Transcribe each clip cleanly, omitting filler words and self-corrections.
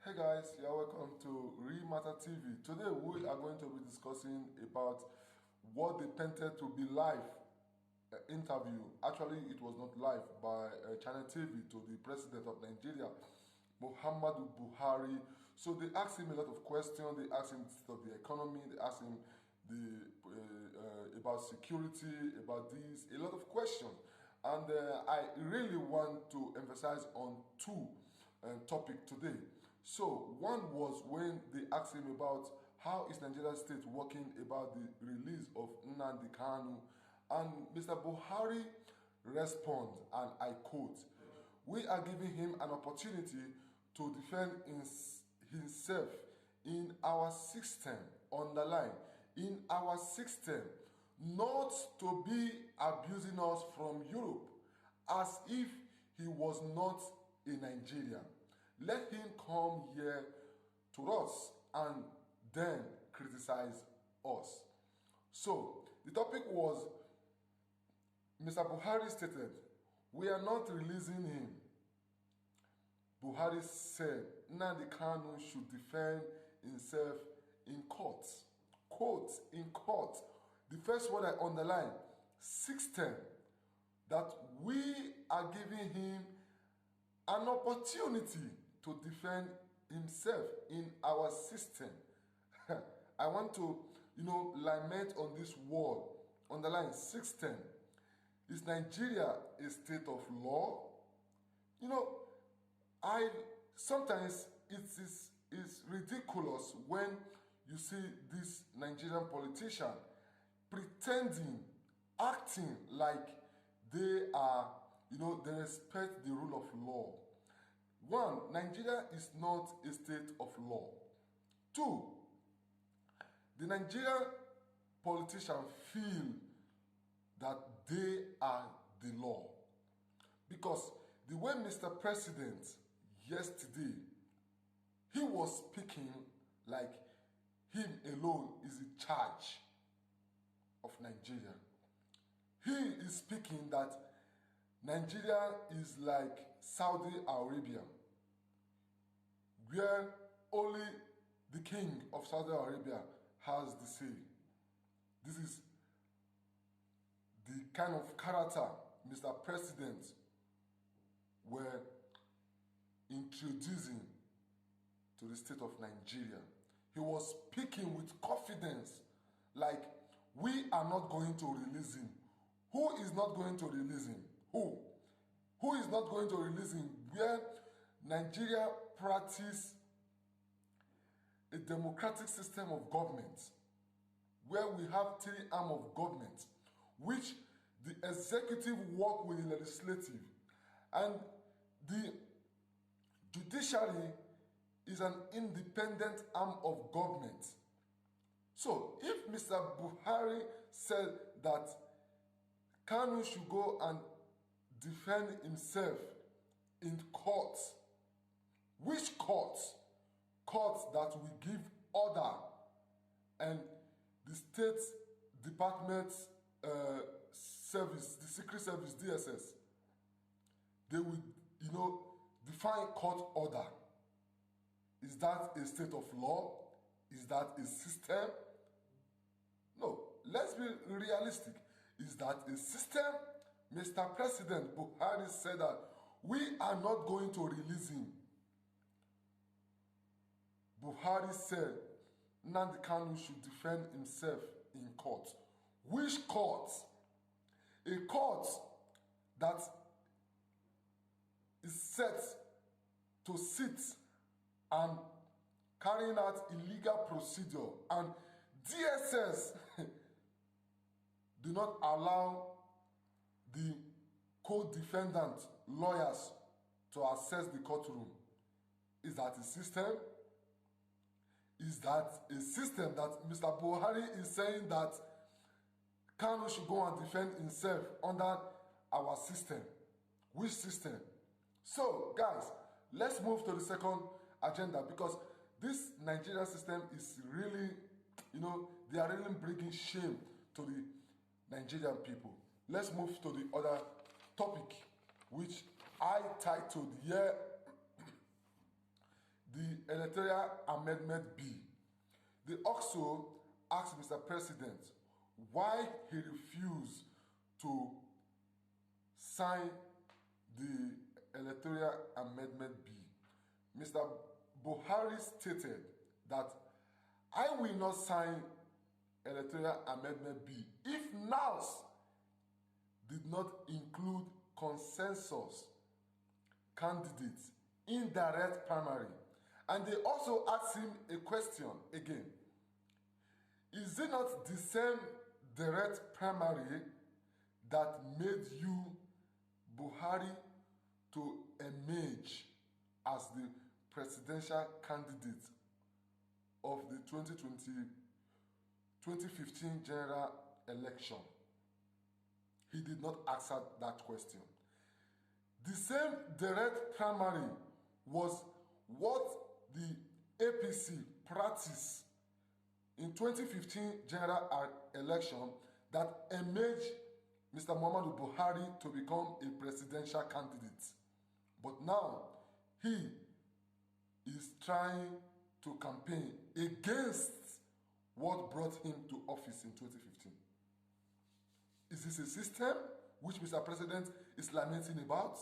Hey guys, you're welcome to Real Matter TV. Today we are going to be discussing about what they painted to be live interview. Actually, it was not live by Channel TV to the president of Nigeria, Muhammadu Buhari. So they asked him a lot of questions. They asked him of the economy. They asked him about security, about this, a lot of questions. And I really want to emphasize on two topics today. So one was when they asked him about how is Nigeria state working about the release of Nnandi Kanu, and Mr. Buhari responded, and I quote, "We are giving him an opportunity to defend himself in our system," underline, in our system, "not to be abusing us from Europe as if he was not a Nigerian. Let him come here to us and then criticize us." So the topic was, Mr. Buhari stated, "We are not releasing him." Buhari said Nnandi Kanu should defend himself in court. Quote, in court. The first word I underline, system, that we are giving him an opportunity to defend himself in our system. I want to, lament on this word, underline system. Is Nigeria a state of law? Sometimes it is ridiculous when you see this Nigerian politician pretending, acting like they respect the rule of law. One, Nigeria is not a state of law. Two, the Nigerian politicians feel that they are the law. Because the way Mr. President yesterday, he was speaking like him alone is in charge of Nigeria. He is speaking that Nigeria is like Saudi Arabia, where only the king of Saudi Arabia has the say. This is the kind of character Mr. President were introducing to the state of Nigeria. He was speaking with confidence, like, we are not going to release him. Who is not going to release him? Who? Who is not going to release him? Where Nigeria practice a democratic system of government, where we have three arms of government, which the executive work with the legislative, and the judiciary is an independent arm of government. So if Mr. Buhari said that Kanu should go and defend himself in court, which court? Court that will give order, and the state department service, the secret service, DSS, they will, define court order. Is that a state of law? Is that a system? No, let's be realistic. Is that a system? Mr. President Buhari said that we are not going to release him. Buhari said Nnandi Kanu should defend himself in court. Which court? A court that is set to sit and carrying out illegal procedure, and DSS do not allow the co-defendant lawyers to access the courtroom. Is that a system? Is that a system that Mr. Buhari is saying that Kanu should go and defend himself under our system? Which system? So, guys, let's move to the second agenda, because this Nigerian system is really, they are really bringing shame to the Nigerian people. Let's move to the other topic, which I titled here, the Electoral Amendment Bill. They also asked Mr. President why he refused to sign the Electoral Amendment Bill. Mr. Buhari stated that I will not sign Electoral Amendment Bill if NASS did not include consensus candidates in direct primary. And they also asked him a question again. Is it not the same direct primary that made you, Buhari, to emerge as the presidential candidate of the 2015 general election? He did not answer that question. The same direct primary was what the APC practiced in 2015 general election that emerged Mr. Muhammadu Buhari to become a presidential candidate. But now he is trying to campaign against what brought him to office in 2015. Is this a system which Mr. President is lamenting about?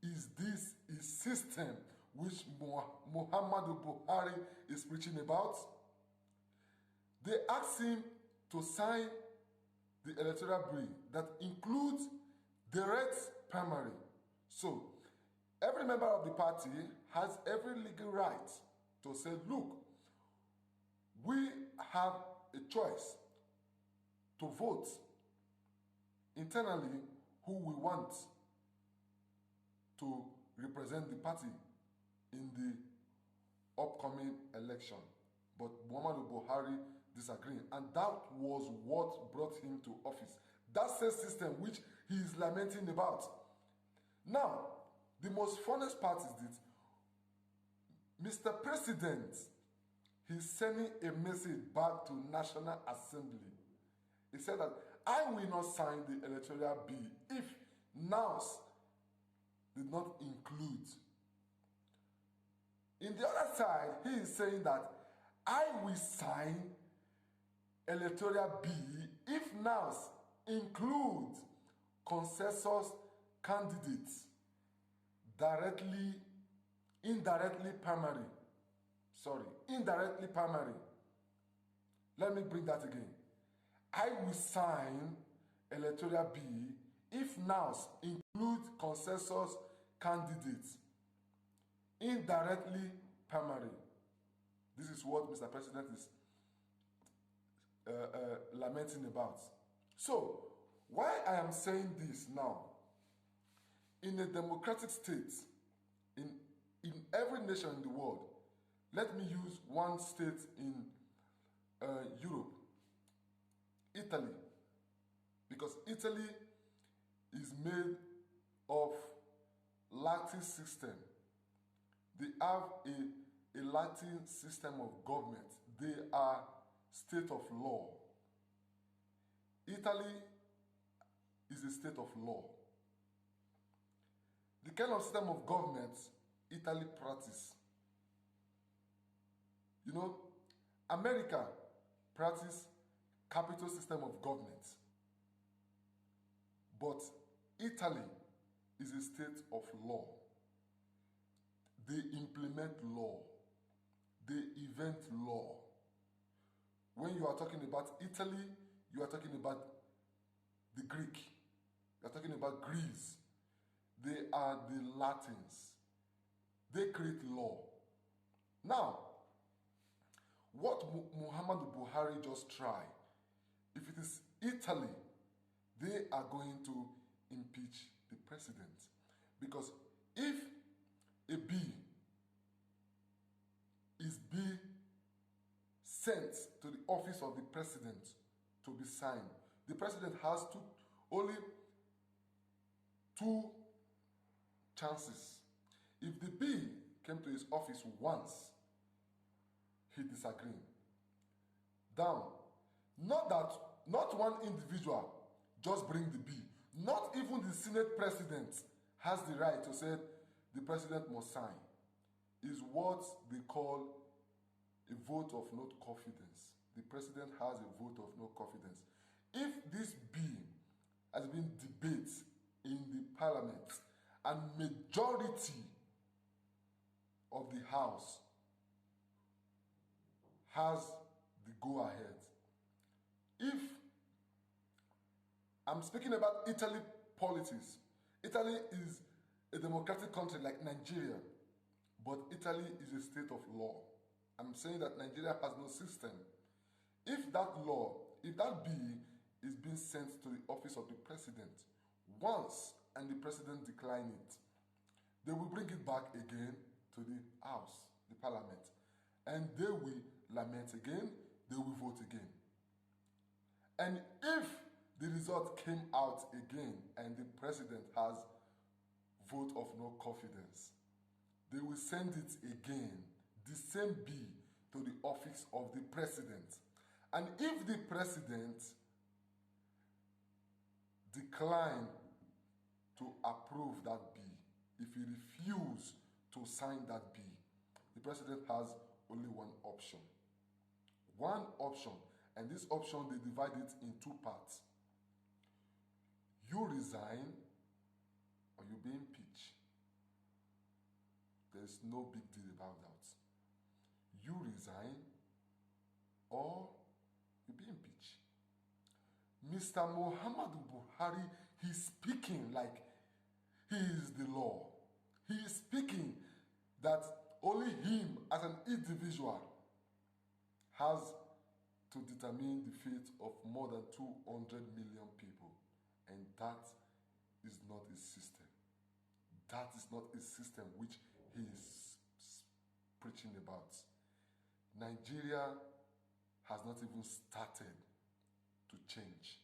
Is this a system which Muhammadu Buhari is preaching about? They asked him to sign the electoral bill that includes direct primary. So, every member of the party has every legal right to say, look, we have a choice to vote internally who we want to represent the party in the upcoming election. But Muhammadu Buhari disagreed, and that was what brought him to office. That's the system which he is lamenting about. Now, the most funniest part is that Mr. President, he's sending a message back to National Assembly. He said that I will not sign the electoral bill if NASS did not include. In the other side, he is saying that I will sign electoral bill if NASS includes consensus candidates indirectly primary. Let me bring that again. I will sign electoral bill if NASS includes consensus candidates indirectly primary. This is what Mr. President is lamenting about. So, why I am saying this now, in a democratic state, in every nation in the world, let me use one state in Europe, Italy, because Italy is made of Latin system. They have a Latin system of government. They are state of law. Italy is a state of law. The kind of system of government Italy practice. You know, America practice capital system of government. But Italy is a state of law. They implement law. They invent law. When you are talking about Italy, you are talking about the Greek. You are talking about Greece. They are the Latins. They create law. Now, what Muhammadu Buhari just tried, if it is Italy, they are going to impeach the president. Because if a bill is being sent to the office of the president to be signed, the president has only two chances. If the bill came to his office once, he disagreed. Down. Not one individual just bring the bill. Not even the Senate president has the right to say the president must sign. is what they call a vote of no confidence. The president has a vote of no confidence. If this bill has been debated in the parliament and majority of the house has the go-ahead, if I'm speaking about Italy politics, Italy is a democratic country like Nigeria, but Italy is a state of law. I'm saying that Nigeria has no system. If that bill is being sent to the office of the president once and the president declines it, they will bring it back again to the house, the parliament, and they will lament again, they will vote again. And if the result came out again and the president has vote of no confidence, they will send it again, the same bill, to the office of the president. And if the president decline to approve that bill, if he refuses to sign that bill, the president has only one option. One option, and this option they divide it in two parts. You resign or you be impeached. There's no big deal about that. You resign or you be impeached. Mr. Muhammadu Buhari, he's speaking like he is the law. He is speaking that only him as an individual has to determine the fate of more than 200 million people. And that is not a system. That is not a system which he is preaching about. Nigeria has not even started to change.